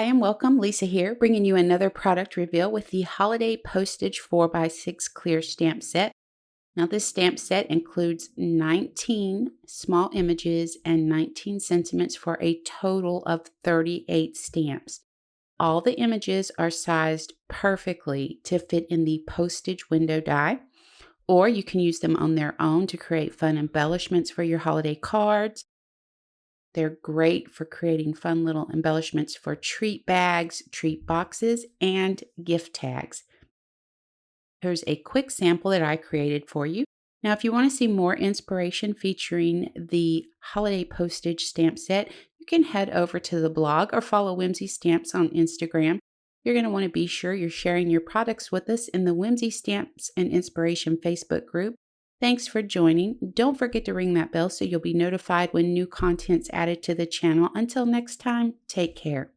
Hi and welcome. Lisa here, bringing you another product reveal with the Holiday Postage 4x6 Clear Stamp Set. Now, this stamp set includes 19 small images and 19 sentiments for a total of 38 stamps. All the images are sized perfectly to fit in the postage window die, or you can use them on their own to create fun embellishments for your holiday cards. They're great for creating fun little embellishments for treat bags, treat boxes, and gift tags. Here's a quick sample that I created for you. Now, if you want to see more inspiration featuring the holiday postage stamp set, you can head over to the blog or follow Whimsy Stamps on Instagram. You're going to want to be sure you're sharing your products with us in the Whimsy Stamps and Inspiration Facebook group. Thanks for joining. Don't forget to ring that bell so you'll be notified when new content's added to the channel. Until next time, take care.